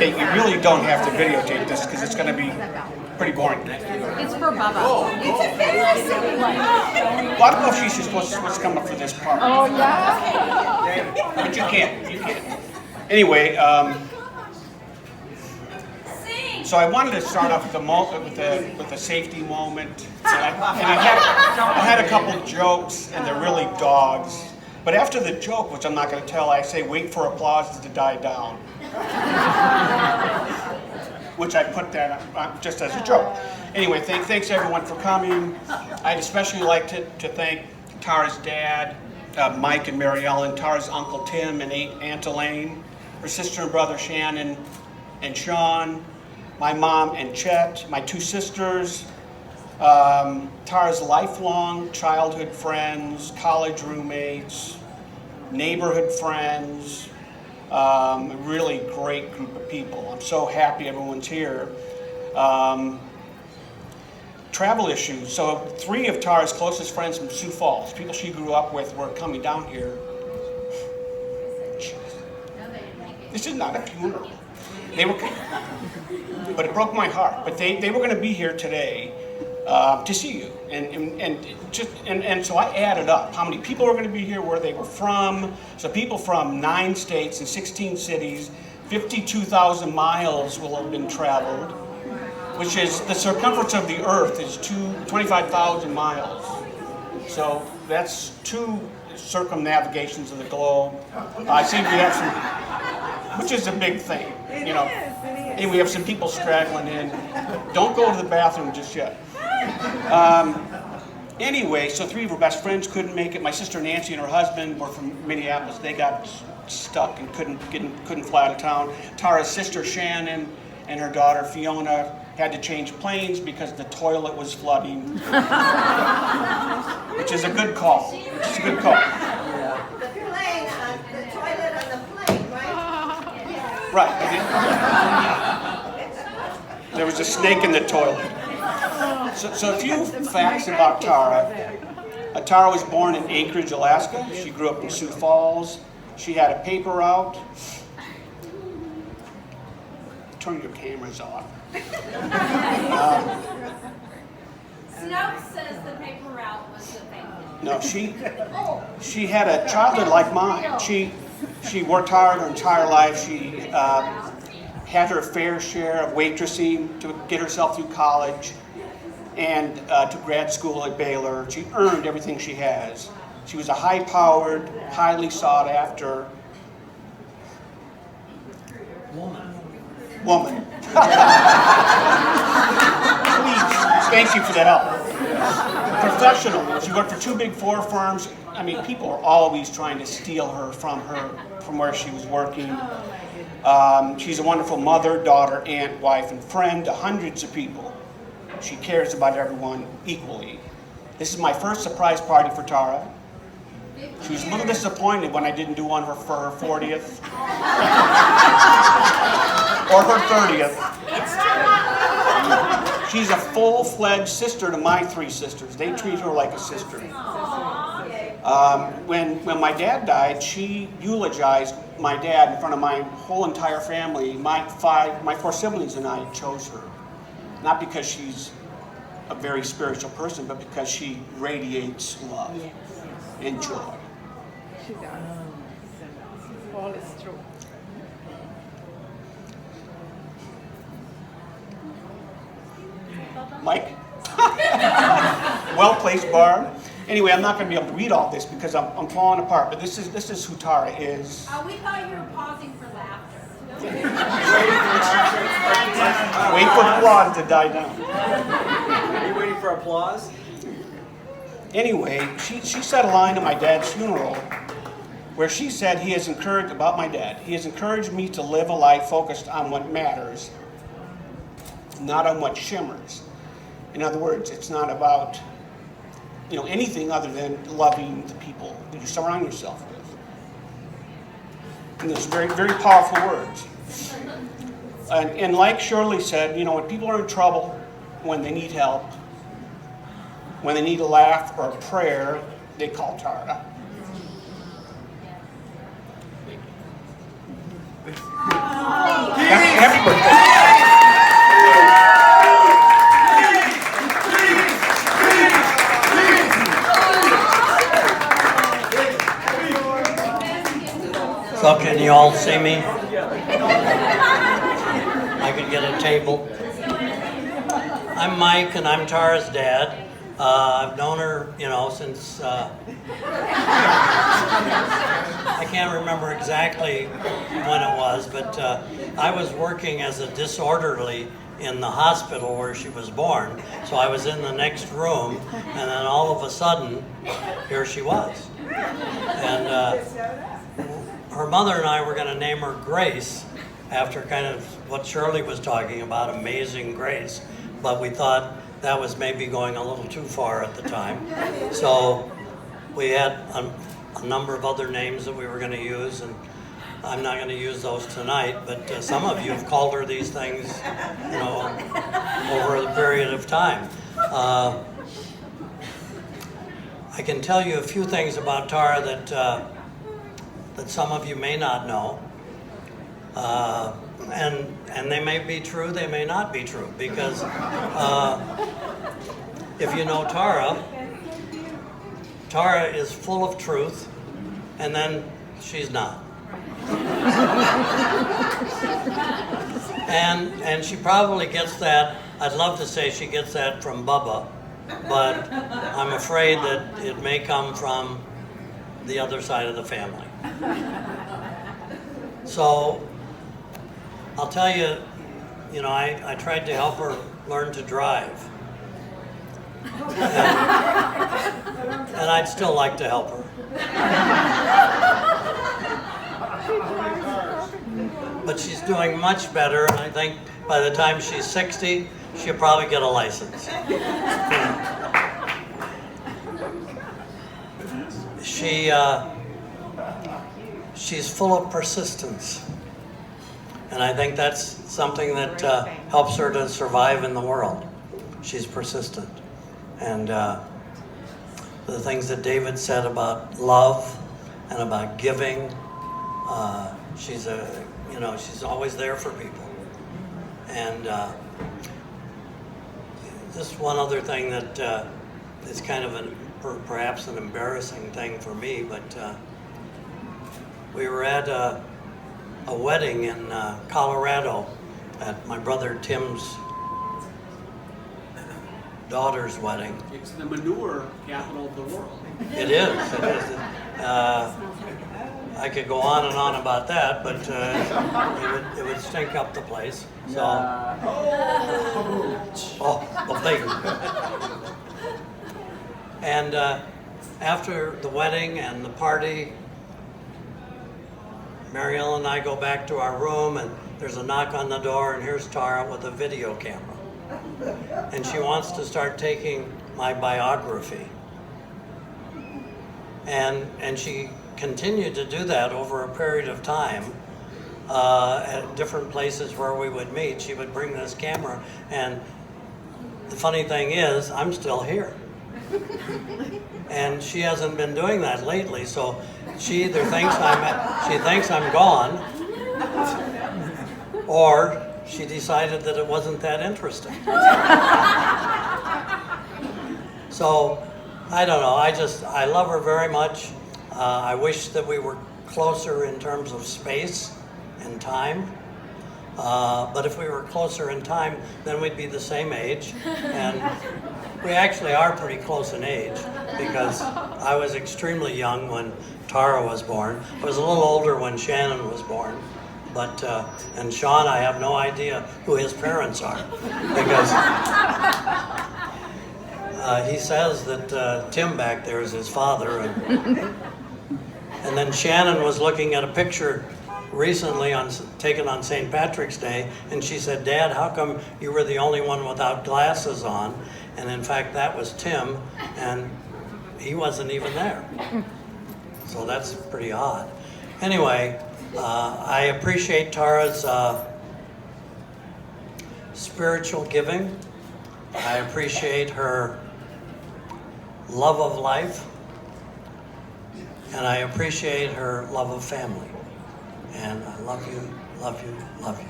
Okay, you really don't have to videotape this because it's going to be pretty boring. It's for Bubba. It's a Well, I don't know if she's supposed to come up for this part. Oh, yeah? But you can't. You can't. Anyway, so I wanted to start off with the safety moment. I had a couple jokes, and they're really dogs. But after the joke, which I'm not going to tell, I say wait for applause to die down. Which I put that just as a joke. Anyway, thanks everyone for coming. I'd especially like to thank Tara's dad, Mike and Mary Ellen, Tara's Uncle Tim and Aunt Elaine, her sister and brother Shannon and Sean, my mom and Chet, my two sisters, Tara's lifelong childhood friends, college roommates, neighborhood friends, a really great group of people. I'm so happy everyone's here. Travel issues. So 3 of Tara's closest friends from Sioux Falls, people she grew up with, were coming down here. This is not a funeral. But it broke my heart. But they were going to be here today to see you, and so I added up how many people were going to be here, where they were from. So people from 9 states and 16 cities, 52,000 miles will have been traveled, which is the circumference of the Earth is 25,000 miles. So that's 2 circumnavigations of the globe. I see we have some, which is a big thing, you know. And we have some people straggling in. Don't go to the bathroom just yet. Anyway, so 3 of her best friends couldn't make it. My sister Nancy and her husband were from Minneapolis. They got stuck and couldn't fly out of town. Tara's sister Shannon and her daughter Fiona had to change planes because the toilet was flooding, which is a good call. It's a good call. The plane, the toilet on the plane, right? Right. There was a snake in the toilet. So a few facts about Tara. Tara was born in Anchorage, Alaska. She grew up in Sioux Falls. She had a paper route. Turn your cameras off. Snopes says the paper route was the thing. No, she had a childhood like mine. She worked hard her entire life. She had her fair share of waitressing to get herself through college and to grad school at Baylor. She earned everything she has. She was a high-powered, highly sought-after woman. Please, thank you for that help. Professional. She worked for 2 Big 4 firms. I mean, people are always trying to steal her from where she was working. She's a wonderful mother, daughter, aunt, wife, and friend to hundreds of people. She cares about everyone equally. This is my first surprise party for Tara. She was a little disappointed when I didn't do one for her 40th or her 30th. She's a full-fledged sister to my 3 sisters. They treat her like a sister. When my dad died, she eulogized my dad in front of my whole entire family. My 4 siblings and I chose her. Not because she's a very spiritual person, but because she radiates love and joy. She does. All is true. Mike? Well-placed bar. Anyway, I'm not going to be able to read all this because I'm falling apart, but this is who Tara is. We thought you were pausing for laughter. Wait for applause to die down. Are you waiting for applause? Anyway, she said a line at my dad's funeral where she said he has encouraged me to live a life focused on what matters, not on what shimmers. In other words, it's not about anything other than loving the people that you surround yourself with. And those very, very powerful words. And like Shirley said, when people are in trouble, when they need help, when they need a laugh or a prayer, they call Tara. Have all see me? I could get a table. I'm Mike, and I'm Tara's dad. I've known her, since I can't remember exactly when it was, but I was working as a disorderly in the hospital where she was born. So I was in the next room, and then all of a sudden, here she was. And her mother and I were going to name her Grace, after kind of what Shirley was talking about, Amazing Grace. But we thought that was maybe going a little too far at the time. So we had a number of other names that we were going to use, and I'm not going to use those tonight, but some of you have called her these things, over the period of time. I can tell you a few things about Tara that some of you may not know. And they may be true, they may not be true, because if you know Tara is full of truth, and then she's not. And she probably gets that, I'd love to say she gets that from Bubba, but I'm afraid that it may come from the other side of the family. So I'll tell you, I tried to help her learn to drive. And I'd still like to help her. But she's doing much better, and I think by the time she's 60, she'll probably get a license. She's full of persistence. And I think that's something that helps her to survive in the world. She's persistent. And the things that David said about love and about giving, she's always there for people. And just one other thing that is kind of perhaps an embarrassing thing for me, but we were at a wedding in Colorado at my brother Tim's daughter's wedding. It's the manure capital of the world. It is. I could go on and on about that, but it would stink up the place. So, thank you. And after the wedding and the party, Mariel and I go back to our room, and there's a knock on the door, and here's Tara with a video camera. And she wants to start taking my biography. And she continued to do that over a period of time at different places where we would meet. She would bring this camera, and the funny thing is, I'm still here. And she hasn't been doing that lately, so she either thinks I'm gone, or she decided that it wasn't that interesting. So, I don't know, I love her very much. I wish that we were closer in terms of space and time. But if we were closer in time, then we'd be the same age. And we actually are pretty close in age, because I was extremely young when Tara was born. I was a little older when Shannon was born. But, and Sean, I have no idea who his parents are, because he says that Tim back there is his father. And then Shannon was looking at a picture recently taken on St. Patrick's Day, and she said, "Dad, how come you were the only one without glasses on?" And in fact, that was Tim, and he wasn't even there. So that's pretty odd. Anyway, I appreciate Tara's spiritual giving. I appreciate her love of life, and I appreciate her love of family. And I love you, love you, love you.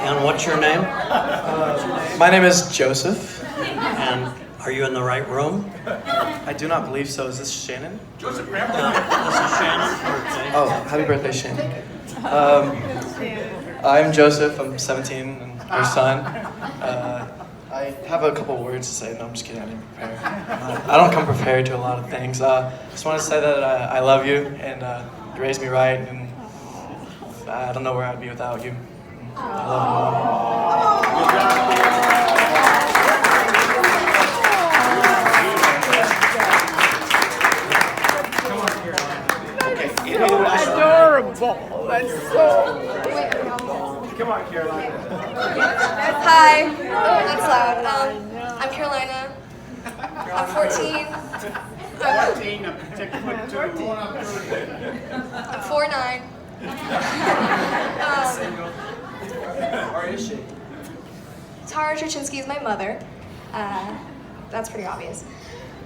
And your name? My name is Joseph. And are you in the right room? I do not believe so. Is this Shannon? This is Shannon's birthday. Oh, happy birthday, Shannon. I'm Joseph. I'm 17 and her son. I have a couple words to say. No, I'm just kidding. I didn't prepare. I don't come prepared to a lot of things. Just want to say that I love you and you raised me right, and I don't know where I'd be without you. I love Adorable. That's so. Come on, Carolina. Hi, that's loud. I'm Carolina. I'm 14. I'm 4'9". Or is she? Tara Truchinsky is my mother. That's pretty obvious.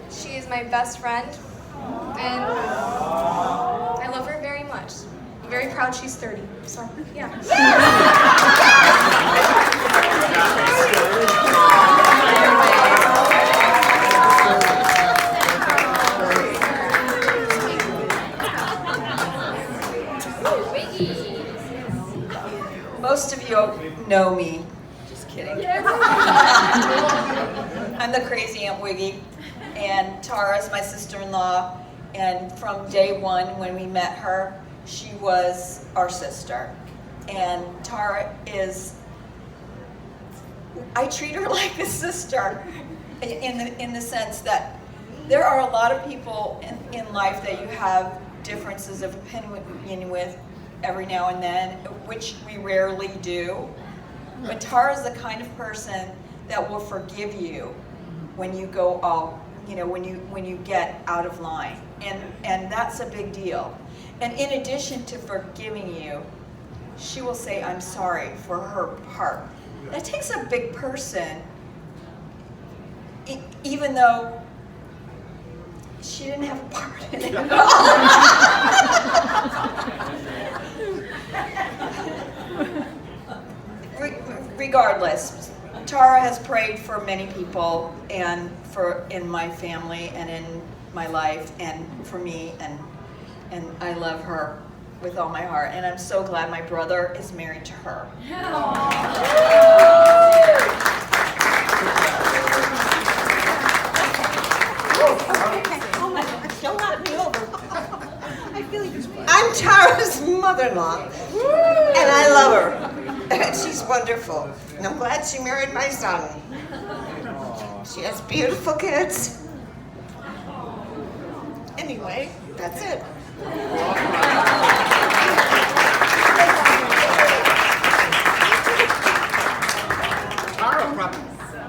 She is my best friend, and I love her very much. I'm very proud she's 30, so yeah. Most of you know me. Just kidding. I'm the crazy Aunt Wiggy, and Tara's my sister-in-law. And from day one, when we met her, she was our sister. And Tara is, I treat her like a sister, in the sense that there are a lot of people in life that you have differences of opinion with every now and then, which we rarely do. But Tara's the kind of person that will forgive you when you go all, when you get out of line, and that's a big deal. And in addition to forgiving you, she will say, "I'm sorry" for her part. That takes a big person, even though she didn't have a part in it at all. Regardless, Tara has prayed for many people, and in my family and in my life and for me, and I love her with all my heart, and I'm so glad my brother is married to her. Don't knock me over. I'm Tara's mother-in-law, and I love her. She's wonderful, and I'm glad she married my son. She has beautiful kids. Anyway, that's it.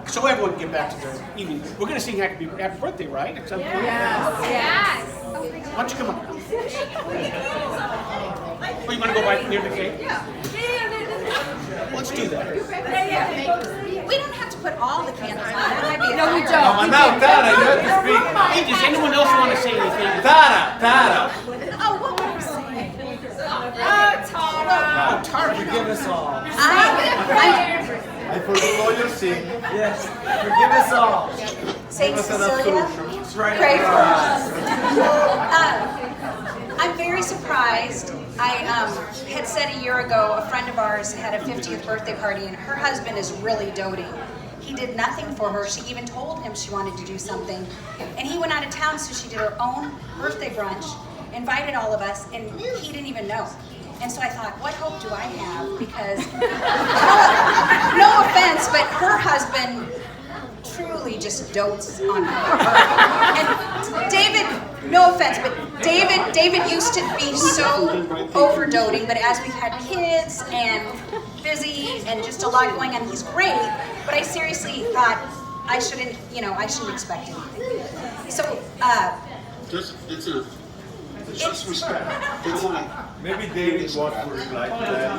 So everyone can get back to their evening. We're going to sing happy birthday, right? At some point? Yes. Why don't you come up? Oh, you want to go right near the cake? Yeah. Let's do that. We don't have to put all the candles on. That might be No, we don't. Oh, now, Tara, you have to speak. Hey, does anyone else want to say anything? Tara. Oh, what were you saying? Oh, Tara, Forgive us all. I I forgive all your sin. Yes. Forgive us all. Saint Give us an Cecilia, absolution. Pray pray for for us. I'm very surprised. I had said a year ago, a friend of ours had a 50th birthday party, and her husband is really doting. He did nothing for her. She even told him she wanted to do something. And he went out of town, so she did her own birthday brunch, invited all of us, and he didn't even know. And so I thought, what hope do I have? Because, no offense, but her husband truly just dotes on her. And David, no offense, but David used to be so over-doting, but as we've had kids and busy and just a lot going on, he's great, but I seriously thought I shouldn't expect anything. So, Just respect. It's fine. Maybe David wants to reply to that.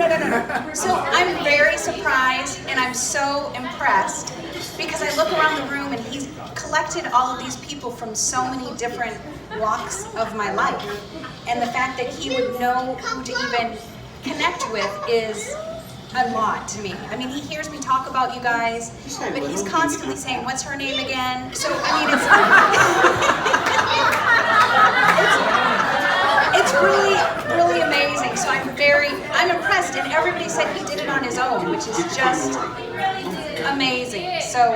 No. So I'm very surprised and I'm so impressed because I look around the room and he's collected all of these people from so many different walks of my life. And the fact that he would know who to even connect with is a lot to me. I mean, he hears me talk about you guys, but he's constantly saying, "What's her name again?" So I mean, it's really, really amazing. So I'm impressed, and everybody said he did it on his own, which is just amazing. So,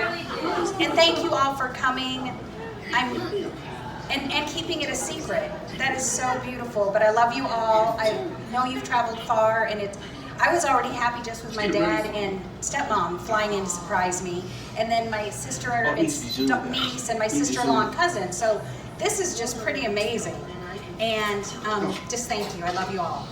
and thank you all for coming. And keeping it a secret. That is so beautiful. But I love you all. I know you've traveled far, and I was already happy just with my dad and stepmom flying in to surprise me, and then my sister and niece and my sister-in-law and cousin. So this is just pretty amazing. And just thank you. I love you all.